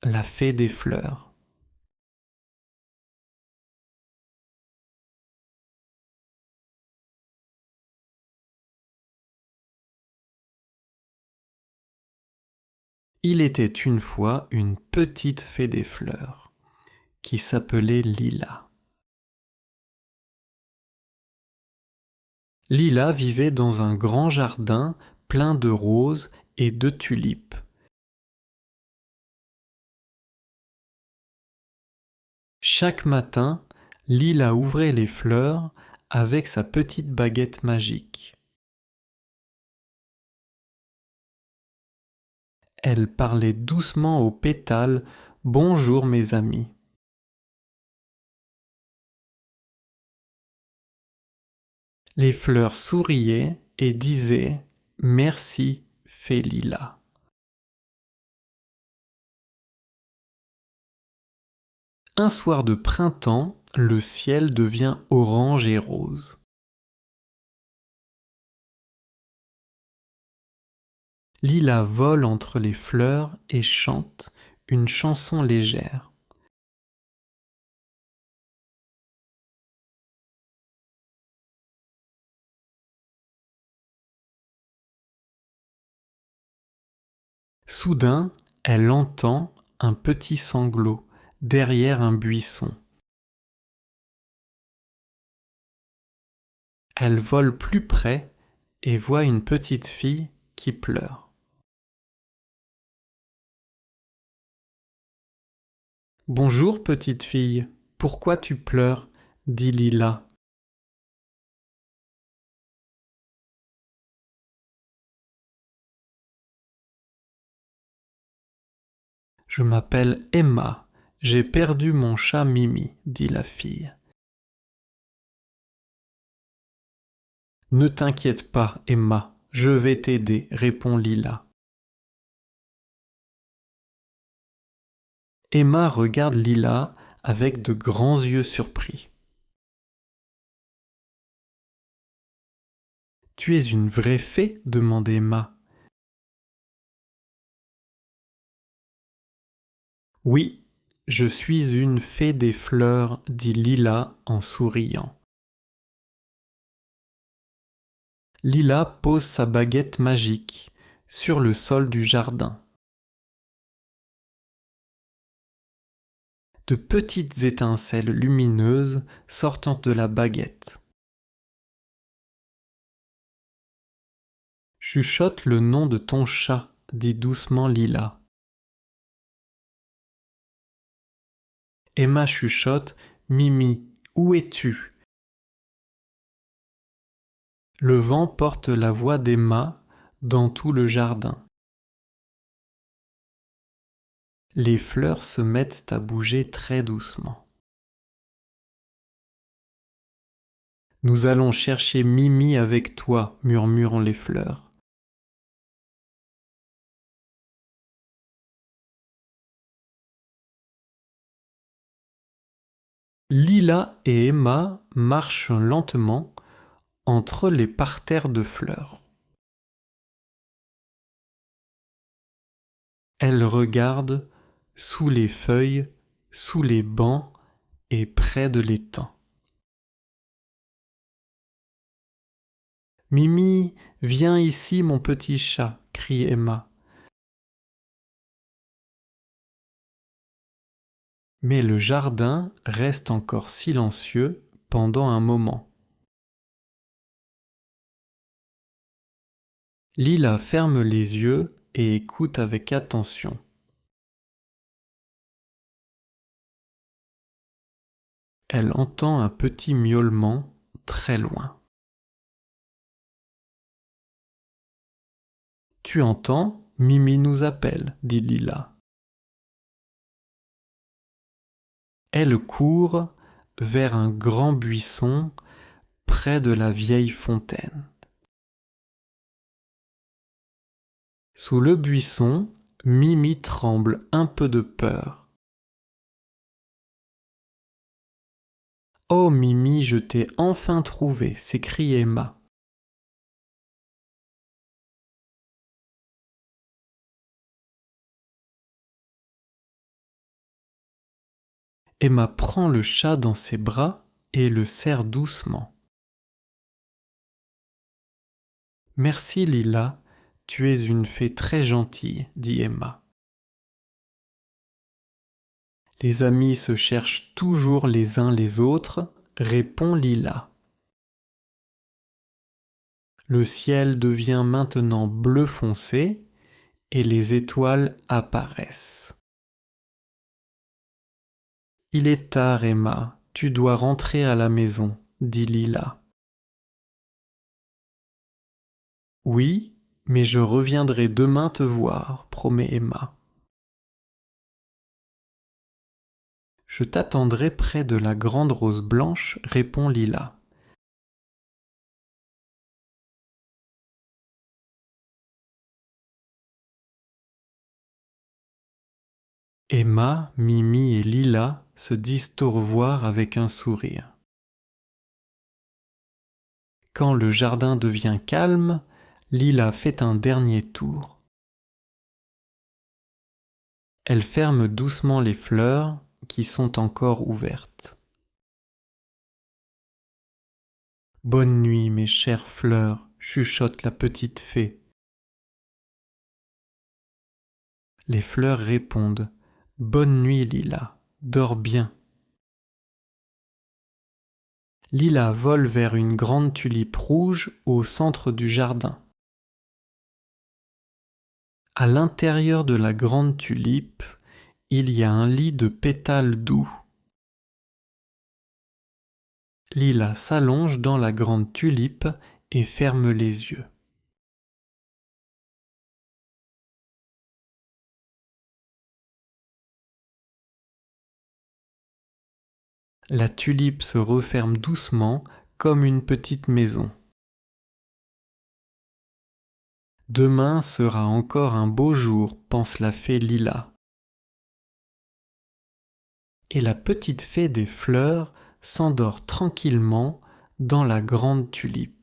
la fée des fleurs. Il était une fois une petite fée des fleurs qui s'appelait Lila. Lila vivait dans un grand jardin plein de roses et de tulipes. Chaque matin, Lila ouvrait les fleurs avec sa petite baguette magique. Elle parlait doucement aux pétales « Bonjour mes amis ». Les fleurs souriaient et disaient « Merci, fée Lila ». Un soir de printemps, le ciel devient orange et rose. Lila vole entre les fleurs et chante une chanson légère. Soudain, elle entend un petit sanglot derrière un buisson. Elle vole plus près et voit une petite fille qui pleure. « Bonjour petite fille, pourquoi tu pleures ?» dit Lila. « Je m'appelle Emma, j'ai perdu mon chat Mimi, dit la fille. « Ne t'inquiète pas, Emma, je vais t'aider, répond Lila. Emma regarde Lila avec de grands yeux surpris. « Tu es une vraie fée ?» demande Emma. « Oui, je suis une fée des fleurs, dit Lila en souriant. Lila pose sa baguette magique sur le sol du jardin. De petites étincelles lumineuses sortent de la baguette. Chuchote le nom de ton chat, dit doucement Lila. Emma chuchote « Mimi, où es-tu » Le vent porte la voix d'Emma dans tout le jardin. Les fleurs se mettent à bouger très doucement. « Nous allons chercher Mimi avec toi, murmurent les fleurs. Lila et Emma marchent lentement entre les parterres de fleurs. Elles regardent sous les feuilles, sous les bancs et près de l'étang. « Mimi, viens ici mon petit chat !» crie Emma. Mais le jardin reste encore silencieux pendant un moment. Lila ferme les yeux et écoute avec attention. Elle entend un petit miaulement très loin. « Tu entends ? Mimi nous appelle, dit Lila. Elle court vers un grand buisson près de la vieille fontaine. Sous le buisson, Mimi tremble un peu de peur. « Oh Mimi, je t'ai enfin trouvée !» s'écrie Emma. Emma prend le chat dans ses bras et le serre doucement. « Merci Lila, tu es une fée très gentille, dit Emma. Les amis se cherchent toujours les uns les autres, répond Lila. Le ciel devient maintenant bleu foncé et les étoiles apparaissent. Il est tard, Emma, tu dois rentrer à la maison, dit Lila. Oui, mais je reviendrai demain te voir, promet Emma. Je t'attendrai près de la grande rose blanche, répond Lila. Emma, Mimi et Lila se disent au revoir avec un sourire. Quand le jardin devient calme, Lila fait un dernier tour. Elle ferme doucement les fleurs qui sont encore ouvertes. Bonne nuit, mes chères fleurs, chuchote la petite fée. Les fleurs répondent « Bonne nuit, Lila, dors bien ». Lila vole vers une grande tulipe rouge au centre du jardin. À l'intérieur de la grande tulipe, il y a un lit de pétales doux. Lila s'allonge dans la grande tulipe et ferme les yeux. La tulipe se referme doucement comme une petite maison. Demain sera encore un beau jour, pense la fée Lila. Et la petite fée des fleurs s'endort tranquillement dans la grande tulipe.